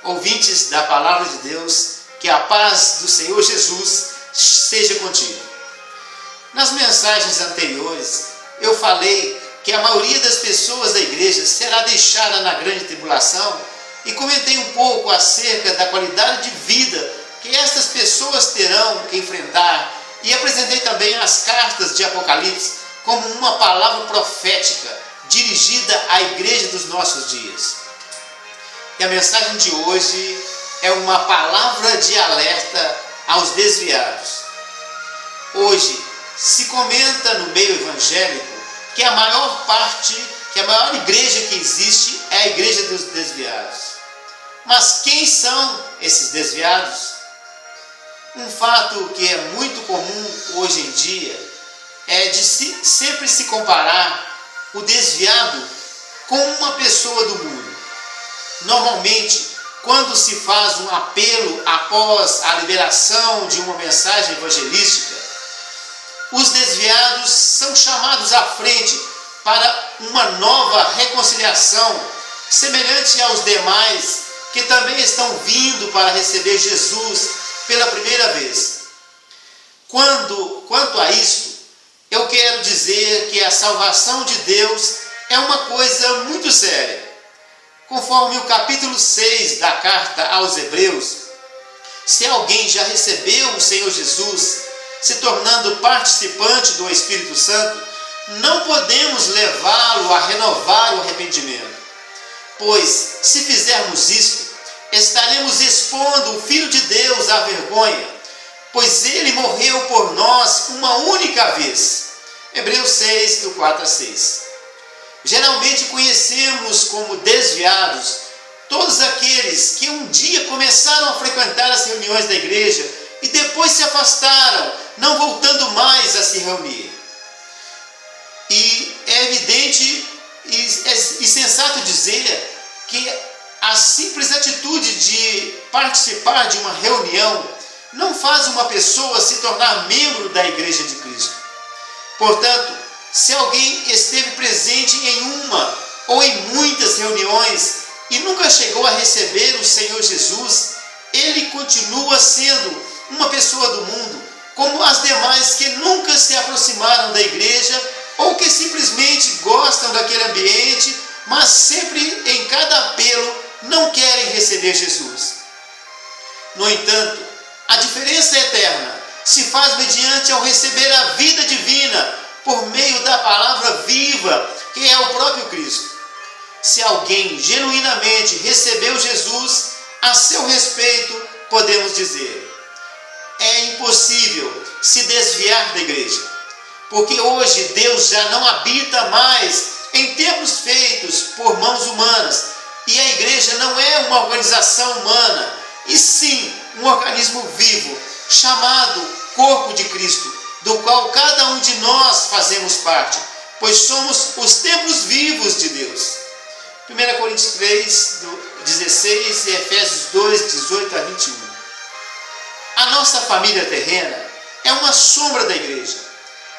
ouvintes da Palavra de Deus, que a paz do Senhor Jesus seja contigo. Nas mensagens anteriores, eu falei que a maioria das pessoas da igreja será deixada na grande tribulação e comentei um pouco acerca da qualidade de vida que estas pessoas terão que enfrentar e apresentei também as cartas de Apocalipse como uma palavra profética dirigida à igreja dos nossos dias. E a mensagem de hoje é uma palavra de alerta aos desviados. Hoje se comenta no meio evangélico que a maior igreja que existe é a igreja dos desviados. Mas quem são esses desviados? Um fato que é muito comum hoje em dia é de sempre se comparar o desviado com uma pessoa do mundo. Normalmente, quando se faz um apelo após a liberação de uma mensagem evangelística, os desviados são chamados à frente para uma nova reconciliação, semelhante aos demais que também estão vindo para receber Jesus pela primeira vez. Quanto a isso, eu quero dizer que a salvação de Deus é uma coisa muito séria. Conforme o capítulo 6 da carta aos Hebreus, se alguém já recebeu o Senhor Jesus, se tornando participante do Espírito Santo, não podemos levá-lo a renovar o arrependimento. Pois, se fizermos isto, estaremos expondo o Filho de Deus à vergonha, pois ele morreu por nós uma única vez. Hebreus 6, do 4 a 6. Geralmente conhecemos como desviados todos aqueles que um dia começaram a frequentar as reuniões da igreja e depois se afastaram, não voltando mais a se reunir. E é evidente e sensato dizer que a simples atitude de participar de uma reunião não faz uma pessoa se tornar membro da Igreja de Cristo. Portanto, se alguém esteve presente em uma ou em muitas reuniões e nunca chegou a receber o Senhor Jesus, ele continua sendo uma pessoa do mundo, como as demais que nunca se aproximaram da igreja ou que simplesmente gostam daquele ambiente, mas sempre em cada apelo não querem receber Jesus. No entanto, a diferença eterna se faz mediante ao receber a vida divina por meio da palavra viva, que é o próprio Cristo. Se alguém genuinamente recebeu Jesus, a seu respeito podemos dizer: é impossível se desviar da igreja, porque hoje Deus já não habita mais em templos feitos por mãos humanas, e a igreja não é uma organização humana, e sim um organismo vivo, chamado Corpo de Cristo, do qual cada um de nós fazemos parte, pois somos os templos vivos de Deus. 1 Coríntios 3, 16 e Efésios 2, 18 a 21. A nossa família terrena é uma sombra da igreja,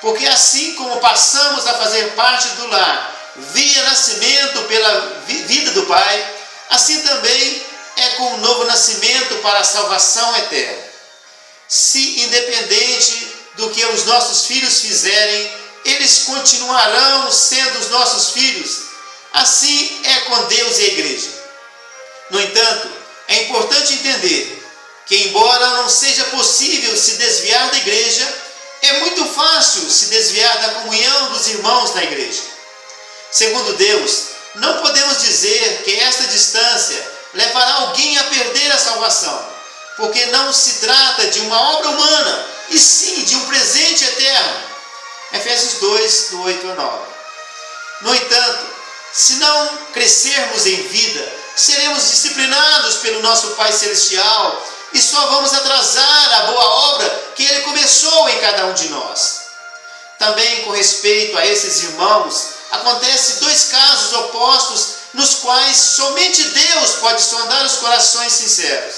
porque assim como passamos a fazer parte do lar via nascimento pela vida do Pai, assim também é com o novo nascimento para a salvação eterna. Se independente do que os nossos filhos fizerem, eles continuarão sendo os nossos filhos. Assim é com Deus e a igreja. No entanto, é importante entender que, embora não seja possível se desviar da igreja, é muito fácil se desviar da comunhão dos irmãos na igreja. Segundo Deus, não podemos dizer que esta distância levará alguém a perder a salvação, porque não se trata de uma obra humana, e sim de um presente eterno. Efésios 2, do 8 a 9. No entanto, se não crescermos em vida, seremos disciplinados pelo nosso Pai Celestial e só vamos atrasar a boa obra que Ele começou em cada um de nós. Também com respeito a esses irmãos, acontecem dois casos opostos nos quais somente Deus pode sondar os corações sinceros.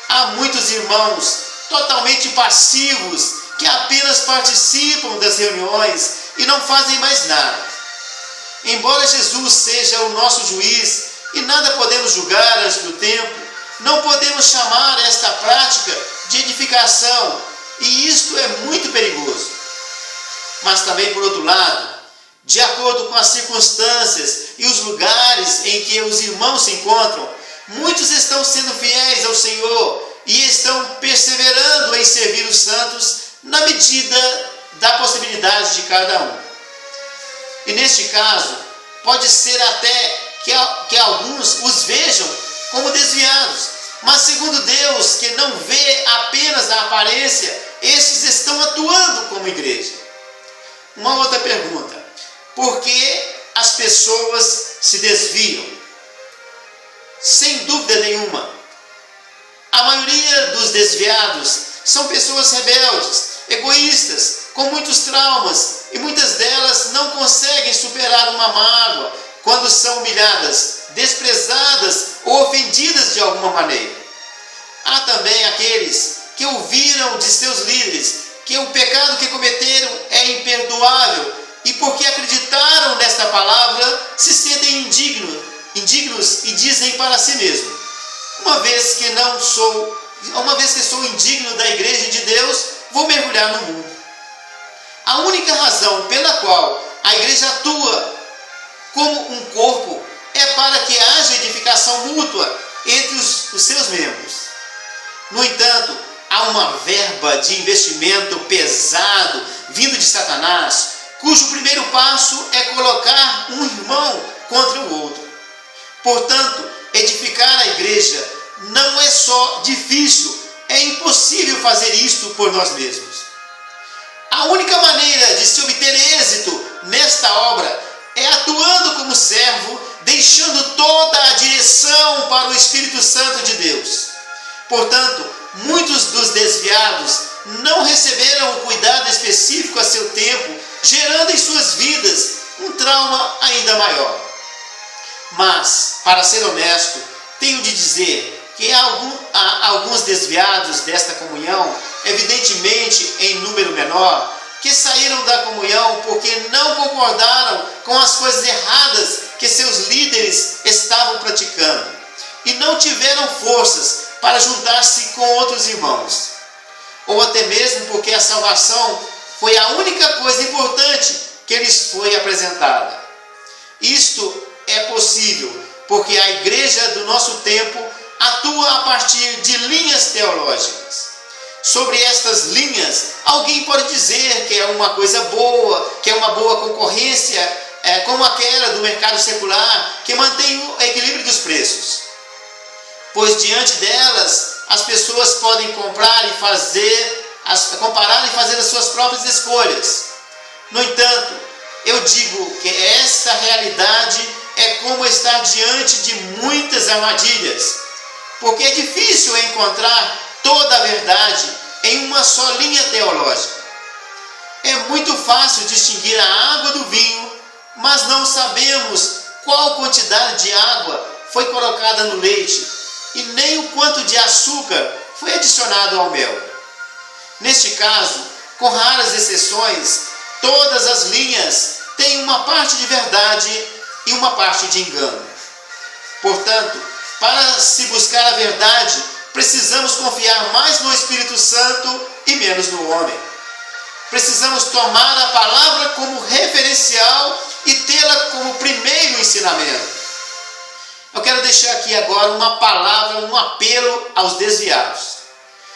Há muitos irmãos totalmente passivos que apenas participam das reuniões e não fazem mais nada. Embora Jesus seja o nosso juiz E nada podemos julgar antes do tempo, não podemos chamar esta prática de edificação, e isto é muito perigoso. Mas também, por outro lado, de acordo com as circunstâncias e os lugares em que os irmãos se encontram, muitos estão sendo fiéis ao Senhor e estão perseverando em servir os santos na medida da possibilidade de cada um. E neste caso, pode ser até que alguns os vejam como desviados, mas segundo Deus, que não vê apenas a aparência, estes estão atuando como igreja. Uma outra pergunta: por que as pessoas se desviam? Sem dúvida nenhuma, a maioria dos desviados são pessoas rebeldes, egoístas, com muitos traumas, e muitas delas não conseguem superar uma mágoa quando são humilhadas, desprezadas ou ofendidas de alguma maneira. Há também aqueles que ouviram de seus líderes que o pecado que cometeram é imperdoável e, porque acreditaram nesta palavra, se sentem indignos e dizem para si mesmos: uma vez que sou indigno da igreja de Deus, vou mergulhar no mundo. A única razão pela qual a igreja atua como um corpo é para que haja edificação mútua entre os seus membros. No entanto, há uma verba de investimento pesado vindo de Satanás, cujo primeiro passo é colocar um irmão contra o outro. Portanto, edificar a igreja não é só difícil, é impossível fazer isto por nós mesmos. A única maneira de se obter êxito nesta obra é atuando como servo, deixando toda a direção para o Espírito Santo de Deus. Portanto, muitos dos desviados não receberam o cuidado específico a seu tempo, gerando em suas vidas um trauma ainda maior. Mas, para ser honesto, tenho de dizer que há alguns desviados desta comunhão, evidentemente em número menor, que saíram da comunhão porque não concordaram com as coisas erradas que seus líderes estavam praticando e não tiveram forças para juntar-se com outros irmãos, ou até mesmo porque a salvação foi a única coisa importante que lhes foi apresentada. Isto é possível porque a igreja do nosso tempo atua a partir de linhas teológicas. Sobre estas linhas, alguém pode dizer que é uma coisa boa, que é uma boa concorrência, como aquela do mercado secular, que mantém o equilíbrio dos preços. Pois diante delas, as pessoas podem comparar e fazer as suas próprias escolhas. No entanto, eu digo que essa realidade é como estar diante de muitas armadilhas, porque é difícil encontrar toda a verdade em uma só linha teológica. É muito fácil distinguir a água do vinho, mas não sabemos qual quantidade de água foi colocada no leite e nem o quanto de açúcar foi adicionado ao mel. Neste caso, com raras exceções, todas as linhas têm uma parte de verdade e uma parte de engano. Portanto, para se buscar a verdade, precisamos confiar mais no Espírito Santo e menos no homem. Precisamos tomar a palavra como referencial e tê-la como primeiro ensinamento. Eu quero deixar aqui agora uma palavra, um apelo aos desviados.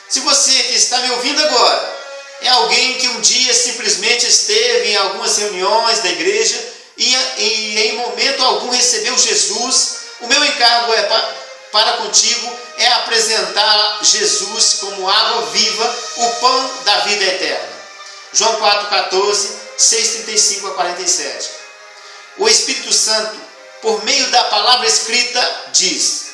Se você que está me ouvindo agora é alguém que um dia simplesmente esteve em algumas reuniões da igreja e em momento algum recebeu Jesus, o meu encargo para contigo é apresentar Jesus como água viva, o pão da vida eterna. João 4,14, 6,35 a 47. O Espírito Santo, por meio da palavra escrita, diz: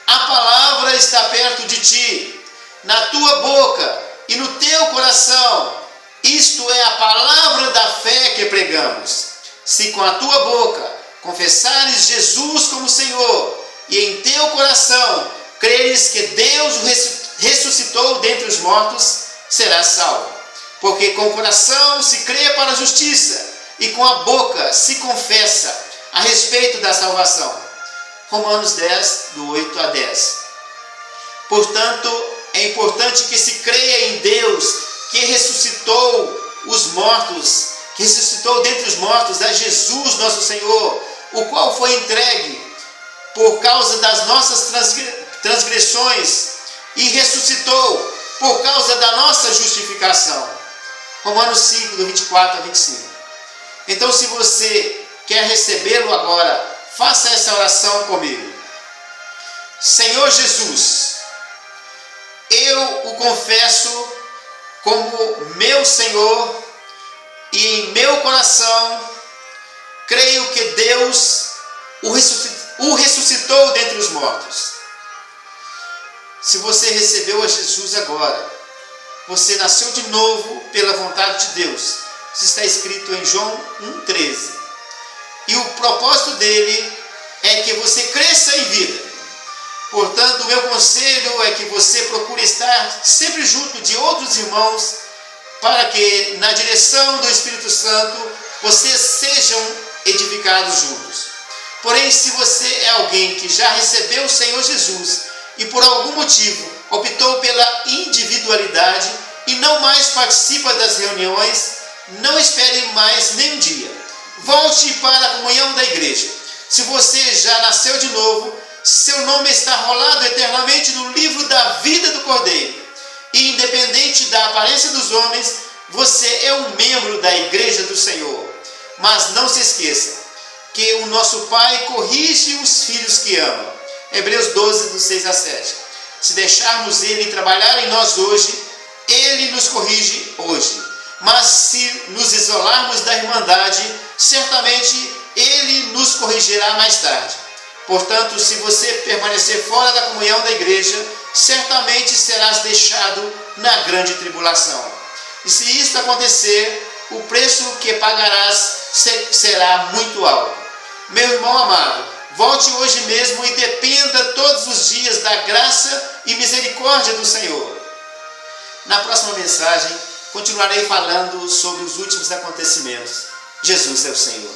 a palavra está perto de ti, na tua boca e no teu coração. Isto é a palavra da fé que pregamos. Se com a tua boca confessares Jesus como Senhor e em teu coração creres que Deus o ressuscitou dentre os mortos, serás salvo. Porque com o coração se crê para a justiça e com a boca se confessa a respeito da salvação. Romanos 10, do 8 a 10. Portanto, é importante que se creia em Deus, que ressuscitou os mortos, que ressuscitou dentre os mortos a Jesus nosso Senhor, o qual foi entregue por causa das nossas transgressões e ressuscitou por causa da nossa justificação. Romanos 5, do 24 a 25. Então, se você quer recebê-lo agora, faça essa oração comigo. Senhor Jesus, eu o confesso como meu Senhor e em meu coração creio que Deus o ressuscitou dentre os mortos. Se você recebeu a Jesus agora, você nasceu de novo pela vontade de Deus. Isso está escrito em João 1,13. E o propósito dele é que você cresça em vida. Portanto, o meu conselho é que você procure estar sempre junto de outros irmãos, para que na direção do Espírito Santo vocês sejam edificados juntos. Porém, se você é alguém que já recebeu o Senhor Jesus e por algum motivo optou pela individualidade e não mais participa das reuniões, não espere mais nenhum dia. Volte para a comunhão da igreja. Se você já nasceu de novo, seu nome está rolado eternamente no livro da vida do Cordeiro. E independente da aparência dos homens, você é um membro da igreja do Senhor. Mas não se esqueça que o nosso Pai corrige os filhos que ama. Hebreus 12, do 6 a 7. Se deixarmos Ele trabalhar em nós hoje, Ele nos corrige hoje. Mas se nos isolarmos da irmandade, certamente Ele nos corrigirá mais tarde. Portanto, se você permanecer fora da comunhão da igreja, certamente serás deixado na grande tribulação. E se isto acontecer, o preço que pagarás será muito alto. Meu irmão amado, volte hoje mesmo e dependa todos os dias da graça e misericórdia do Senhor. Na próxima mensagem, continuarei falando sobre os últimos acontecimentos. Jesus é o Senhor.